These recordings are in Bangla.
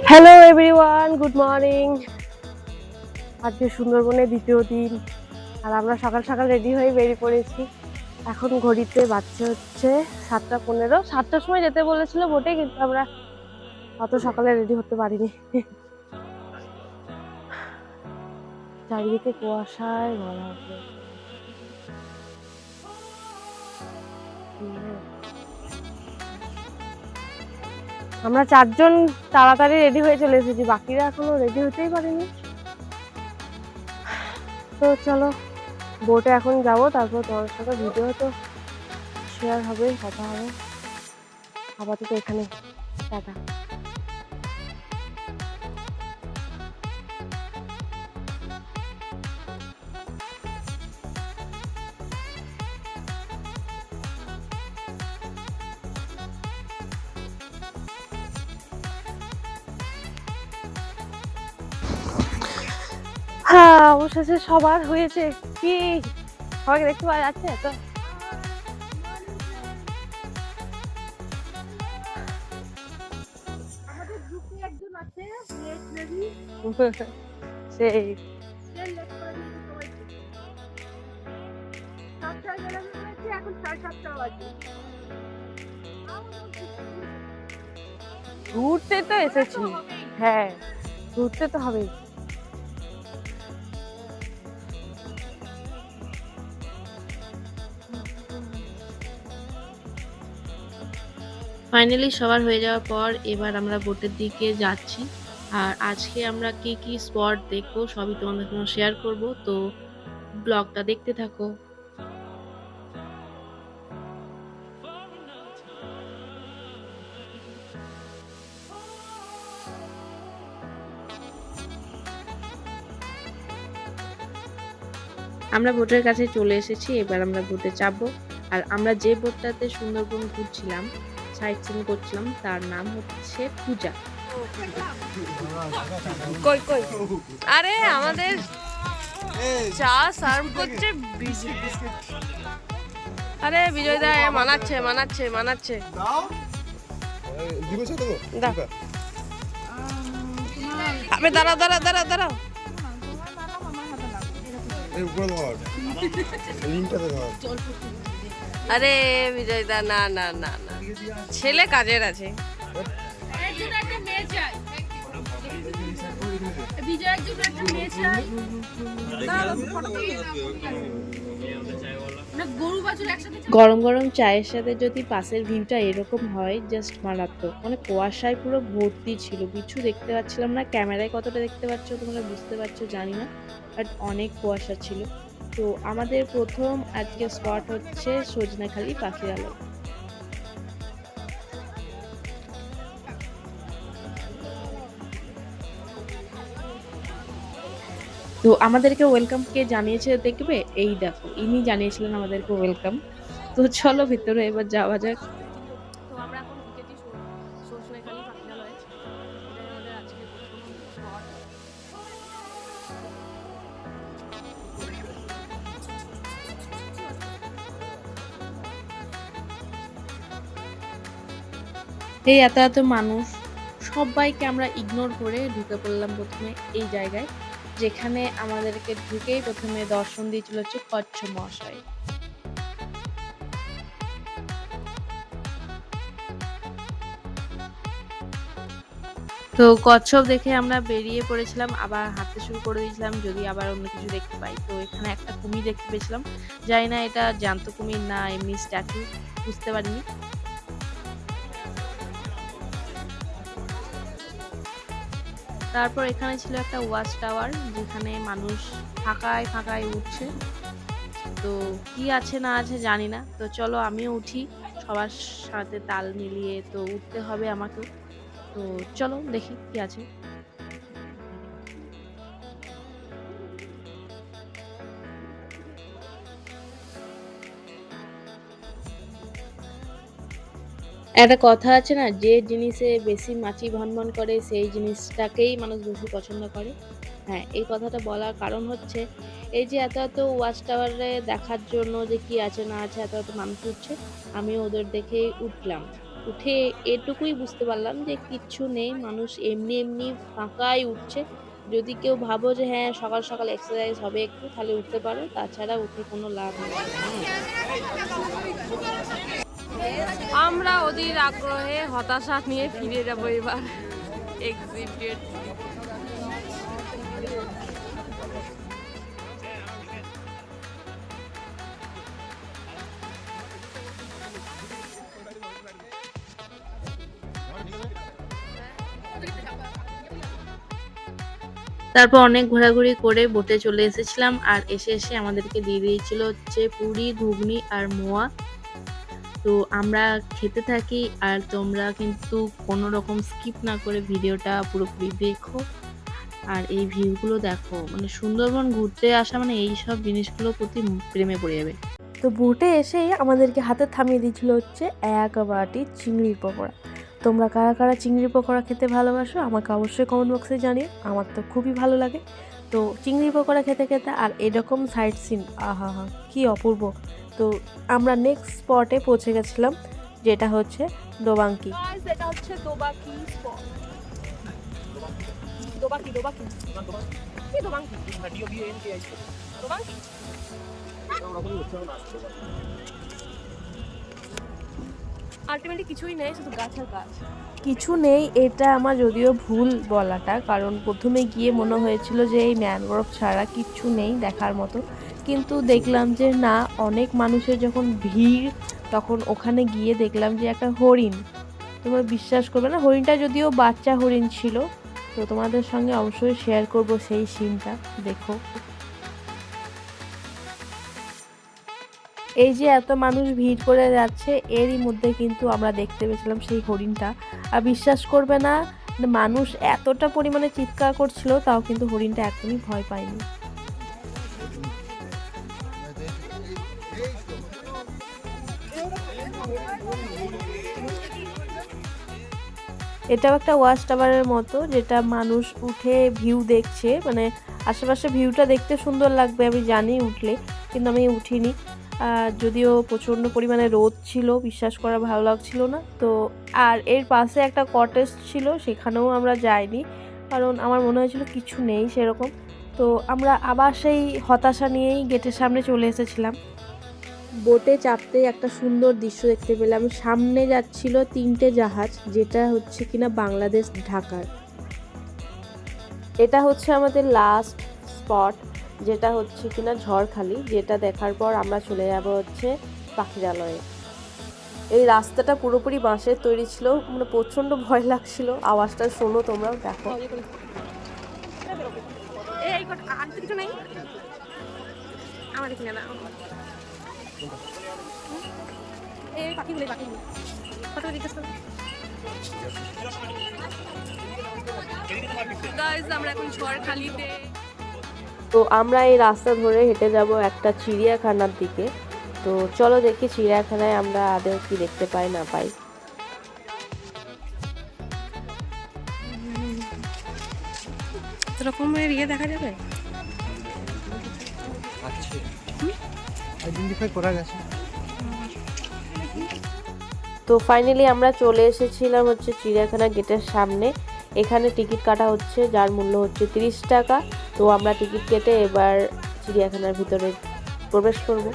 Hello everyone, good morning. আজকে সুন্দরবনের দ্বিতীয় দিন, আর আমরা সকাল সকাল রেডি হয়ে বেরিয়ে পড়েছি। এখন ঘড়িতে বাজছে হচ্ছে 7:15। 7টার সময় যেতে বলেছিল বোটে, কিন্তু আমরা অত সকালে রেডি হতে পারিনি। চারিদিকে কুয়াশায় ভরা আছে। আমরা 4জন তাড়াতাড়ি রেডি হয়ে চলে এসেছি, বাকিরা এখনো রেডি হতেই পারেনি। তো চলো বোটে এখন যাবো, তারপর তোমার সাথে ভিডিও তো শেয়ার হবে, কথা হবে। আপাতত এখানে টাটা। হ্যাঁ, অবশেষে সবার হয়েছে। কি সবাইকে দেখতে পাওয়া যাচ্ছে তো? সেই ঘুরতে তো এসেছি, হ্যাঁ ঘুরতে তো হবেই। ফাইনালি সবার হয়ে যাওয়ার পর এবার আমরা বোটের দিকে যাচ্ছি। আর আজকে আমরা কি কি স্পট দেখবো সবই তোমাদের সঙ্গে শেয়ার করব, তো ব্লগটা দেখতে থাকো। আমরা বোটের কাছে চলে এসেছি, এবার আমরা বোটে চাপবো। আর আমরা যে বোটটাতে সুন্দরবন ঘুরছিলাম, সাইট সিন করছিলাম, তার নাম হচ্ছে পূজা। কই কই, আরে আমাদের চা সার্ভ করছে আরে বিজয় দা মানাচ্ছে মানাচ্ছে মানাচ্ছে। আবে দাঁড়াও দাঁড়াও দাঁড়াও দাঁড়াও। আরে বিজয় দা, না না না না, ছেলে কাজের আছে। গরম গরম চায়ের সাথে যদি পাশের ভিউটা এরকম হয়, জাস্ট মারাত্মক। মানে কুয়াশায় পুরো ভর্তি ছিল, কিছু দেখতে পাচ্ছিলাম না। ক্যামেরায় কতটা দেখতে পাচ্ছ তোমরা বুঝতে পারছো জানি না, বাট অনেক কুয়াশা ছিল। তো আমাদের প্রথম আজকে স্পট হচ্ছে সজনেখালি পাখিরালয়। তো আমাদেরকে ওয়েলকাম কে জানিয়েছে দেখবে, এই দেখো ইনি জানিয়েছিলেন আমাদেরকে ওয়েলকাম। তো চলো ভিতরে এবার যাওয়া যাক। তো আমরা এখন ঢুকেছি সজনেখালি পাখিরালয়ে। এটাই আমাদের আজকে প্রথম স্পট। এই এত এত মানুষ, সবাইকে আমরা ইগনোর করে ঢুকে পড়লাম প্রথমে এই জায়গায়, যেখানে আমাদেরকে ঢুকেই প্রথমে দর্শন দিয়েছিল হচ্ছে কচ্ছপ মহাশয়। তো কচ্ছপ দেখে আমরা বেরিয়ে পড়েছিলাম, আবার হাঁটতে শুরু করে দিয়েছিলাম যদি আবার অন্য কিছু দেখতে পাই। তো এখানে একটা কুমির দেখতে পেয়েছিলাম, জানি না এটা জ্যান্ত কুমির না এমনি স্ট্যাচু, বুঝতে পারিনি। তারপর এখানে ছিল একটা ওয়াচ টাওয়ার, যেখানে মানুষ ফাঁকায় ফাঁকায় উঠছে। তো কি আছে না আছে জানি না, তো চলো আমিও উঠি, সবার সাথে তাল মিলিয়ে তো উঠতে হবে আমাকেও। তো চলো দেখি কি আছে। একটা কথা আছে না, যে জিনিসে বেশি মাছি ভনভন করে সেই জিনিসটাকেই মানুষ বেশি পছন্দ করে। হ্যাঁ, এই কথাটা বলার কারণ হচ্ছে এই যে এত এত ওয়াচ টাওয়ারে দেখার জন্য যে কি আছে না আছে এত এত মানুষ উঠছে, আমিও ওদের দেখেই উঠলাম। উঠে এটুকুই বুঝতে পারলাম যে কিচ্ছু নেই, মানুষ এমনি এমনি ফাঁকাই উঠছে। যদি কেউ ভাবো যে হ্যাঁ সকাল সকাল এক্সারসাইজ হবে একটু, তাহলে উঠতে পারো, তাছাড়া উঠে কোনো লাভ নেই। আমরা ওদের আগ্রহে হতাশা নিয়ে ফিরে যাবো এবার এক্সিটেড। তারপর অনেক ঘোরাঘুরি করে বোটে চলে এসেছিলাম, আর এসে আমাদেরকে দিয়ে দিয়েছিল হচ্ছে পুরি, ঘুগনি আর মোয়া। তো আমরা খেতে থাকি, আর তোমরা কিন্তু কোনো রকম স্কিপ না করে ভিডিওটা পুরোপুরি দেখো। আর এই ভিউগুলো দেখো, মানে সুন্দরবন ঘুরতে আসা মানে এই সব জিনিসগুলোর প্রতি প্রেমে পড়ে যাবে। তো বোটে এসেই আমাদেরকে হাতে থামিয়ে দিয়েছিল হচ্ছে এক বাটি চিংড়ির পকোড়া। তোমরা কারা কারা চিংড়ির পকোড়া খেতে ভালোবাসো আমাকে অবশ্যই কমেন্ট বক্সে জানিও, আমার তো খুবই ভালো লাগে। তো চিংড়ির পকোড়া খেতে খেতে আর এরকম সাইট সিন, আহা হা কী অপূর্ব। তো আমরা নেক্সট স্পটে পৌঁছে গেছিলাম, যেটা হচ্ছে দোবাঙ্কি। এটা হচ্ছে দোবাকি স্পট। দোবাকি দোবাকি কি দোবাকি দোবাকি আলটিমেটলি কিছুই নেই, শুধু গাছ আর গাছ। কিছু নেই, এটা আমার যদিও ভুল বলাটা, কারণ প্রথমে গিয়ে মনে হয়েছিল যে এই ম্যানগ্রোভ ছাড়া কিচ্ছু নেই দেখার মতো, কিন্তু দেখলাম যে না, অনেক মানুষের যখন ভিড় তখন ওখানে গিয়ে দেখলাম যে একটা হরিণ। তোমরা বিশ্বাস করবে না, হরিণটা যদিও বাচ্চা হরিণ ছিল। তো তোমাদের সঙ্গে অবশ্যই শেয়ার করব সেই সিনটা, দেখো। এই যে এত মানুষ ভিড় করে যাচ্ছে, এরই মধ্যে কিন্তু আমরা দেখতে পেয়েছিলাম সেই হরিণটা। আর বিশ্বাস করবে না, মানুষ এতটা পরিমাণে চিৎকার করছিল, তাও কিন্তু হরিণটা একদমই ভয় পায়নি। এটাও একটা ওয়াচ টাওয়ারের মতো, যেটা মানুষ উঠে ভিউ দেখছে, মানে আশেপাশে ভিউটা দেখতে সুন্দর লাগবে আমি জানি উঠলে, কিন্তু আমি উঠিনি। যদিও প্রচণ্ড পরিমাণে রোদ ছিল, বিশ্বাস করা ভালো লাগছিল না। তো আর এর পাশে একটা কটেজ ছিল, সেখানেও আমরা যাইনি, কারণ আমার মনে হয়েছিল কিছু নেই সেরকম। তো আমরা আবার সেই হতাশা নিয়েই গেটের সামনে চলে এসেছিলাম। বোটে চাপতেই একটা সুন্দর দৃশ্য দেখতে পেলাম, সামনে যাচ্ছিল 3টে জাহাজ, যেটা হচ্ছে কিনা বাংলাদেশ ঢাকার। এটা হচ্ছে আমাদের লাস্ট স্পট, যেটা হচ্ছে কিনা ঝড়খালি, যেটা দেখার পর আমরা চলে যাব হচ্ছে পাখিরালয়ে। এই রাস্তাটা পুরোপুরি বাঁশের তৈরি ছিল, মানে প্রচণ্ড ভয় লাগছিল। আওয়াজটা শোনো তোমরাও, দেখো। এই আর কিছু নাই আমার এখানে না। এই পাখিগুলো কত জিজ্ঞেস করো গাইস, আমরা এখন ঝড়খালিতে। তো আমরা এই রাস্তা ধরে হেঁটে যাব একটা চিড়িয়াখানার দিকে। তো চলো দেখি চিড়িয়াখানায় আমরা আদৌ কি দেখতে পাই না পাই। রকমের দেখা যাবে। তো ফাইনালি আমরা চলে এসেছিলাম হচ্ছে চিড়িয়াখানা গেটের সামনে। এখানে টিকিট কাটা হচ্ছে, যার মূল্য হচ্ছে 30 টাকা। তো আমরা টিকিট কেটে এবার চিড়িয়াখানার ভিতরে প্রবেশ করব।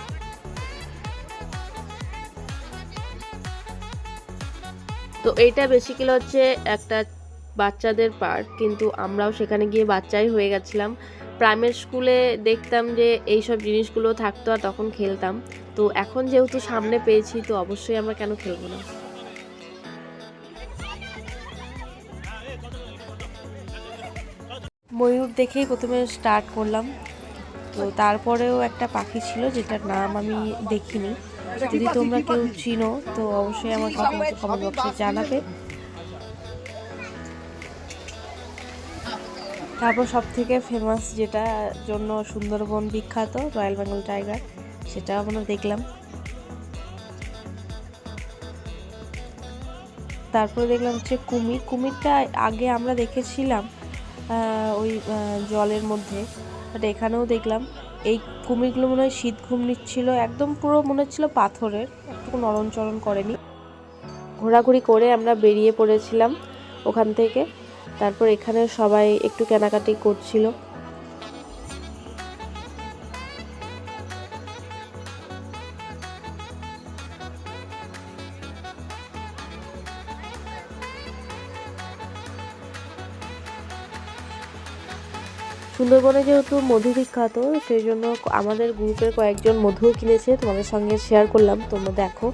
তো এইটা বেসিক্যালি হচ্ছে একটা বাচ্চাদের পার্ক, কিন্তু আমরাও সেখানে গিয়ে বাচ্চাই হয়ে গেছিলাম। প্রাইমারি স্কুলে দেখতাম যে এইসব জিনিসগুলো থাকতো আর তখন খেলতাম। তো এখন যেহেতু সামনে পেয়েছি, তো অবশ্যই আমরা কেন খেলবো না। ময়ূর দেখেই প্রথমে স্টার্ট করলাম। তো তারপরেও একটা পাখি ছিল, যেটার নাম আমি দেখিনি। যদি তোমরা কেউ চিনো তো অবশ্যই আমাকে কমেন্ট বক্সে জানাবে। তারপর সব থেকে ফেমাস, যেটা জন্য সুন্দরবন বিখ্যাত, রয়্যাল বেঙ্গল টাইগার, সেটাও আমরা দেখলাম। তারপরে দেখলাম হচ্ছে কুমির। কুমিরটা আগে আমরা দেখেছিলাম ওই জলের মধ্যে, বাট এখানেও দেখলাম। এই কুমিরগুলো মনে হয় শীত ঘুম নিচ্ছিল, একদম পুরো মনে হচ্ছিল পাথরের, একটু নরম চরণ করেনি। ঘোরাঘুরি করে আমরা বেরিয়ে পড়েছিলাম ওখান থেকে। তারপর এখানে সবাই একটু কেনাকাটি করছিল। সুন্দরবনে যেহেতু মধু বিখ্যাত, সেই জন্য আমাদের গ্রুপের কয়েকজন মধুও কিনেছে, তোমাদের সঙ্গে শেয়ার করলাম, তোমরা দেখো।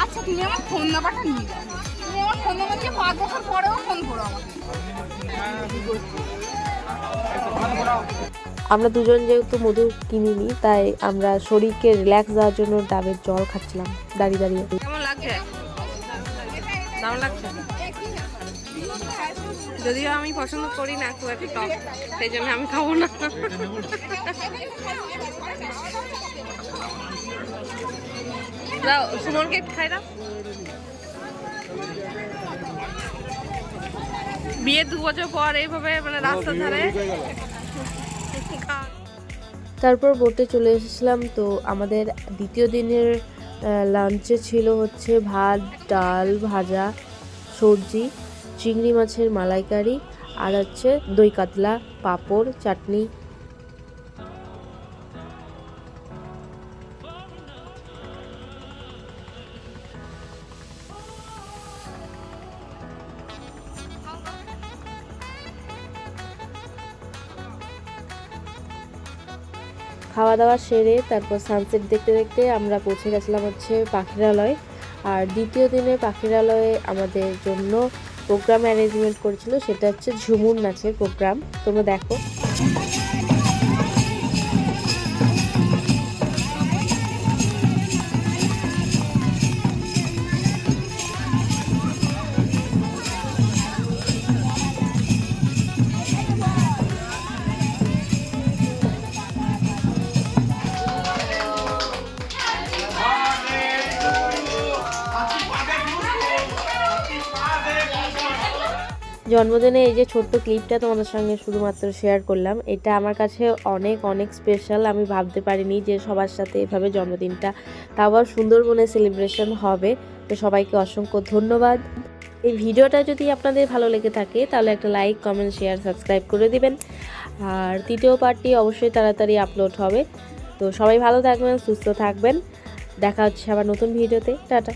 আচ্ছা তুমি আমার ফোন নাম্বারটা নিয়ে যাও, তুমি আমার ফোন নাম্বার দিয়ে 5 বছর পরেও ফোন করো আমাকে। আমরা দুজন যেহেতু মধু কিনিনি, তাই আমরা শরীরকে রিল্যাক্স দেওয়ার জন্য ডাবের জল খাচ্ছিলাম দাঁড়িয়ে দাঁড়িয়ে। কেমন লাগছে? দাম লাগছে? যদিও আমি পছন্দ করি না খুব একটা টক, সেই জন্য আমি খাবো না। দাও সুমনকে খাই দাও। বিয়ে 2 বছর পর এইভাবে মানে রাস্তার ধারে। তারপর বোটে চলে এসেছিলাম। তো আমাদের দ্বিতীয় দিনের লাঞ্চে ছিল হচ্ছে ভাত, ডাল, ভাজা, সবজি, চিংড়ি মাছের মালাইকারি, আর হচ্ছে দই কাতলা, পাঁপড়, চাটনি। খাওয়া দাওয়া সেরে তারপর সানসেট দেখতে দেখতে আমরা পৌঁছে গেছিলাম হচ্ছে পাখিরালয়। আর দ্বিতীয় দিনে পাখিরালয়ে আমাদের জন্য প্রোগ্রাম অ্যারেঞ্জমেন্ট করেছিল, সেটা হচ্ছে ঝুমুর নাচের প্রোগ্রাম, তোমরা দেখো। জন্মদিনে এই যে ছোট্ট ক্লিপটা তোমাদের সঙ্গে শুধুমাত্র শেয়ার করলাম, এটা আমার কাছে অনেক অনেক স্পেশাল। আমি ভাবতে পারিনি যে সবার সাথে এভাবে জন্মদিনটা, তাও আবার সুন্দরবনে সেলিব্রেশন হবে। তো সবাইকে অসংখ্য ধন্যবাদ। এই ভিডিওটা যদি আপনাদের ভালো লেগে থাকে তাহলে একটা লাইক, কমেন্ট, শেয়ার, সাবস্ক্রাইব করে দিবেন। আর তৃতীয় পার্টটি অবশ্যই তাড়াতাড়ি আপলোড হবে। তো সবাই ভালো থাকবেন, সুস্থ থাকবেন, দেখা হচ্ছে আবার নতুন ভিডিওতে। টাটা।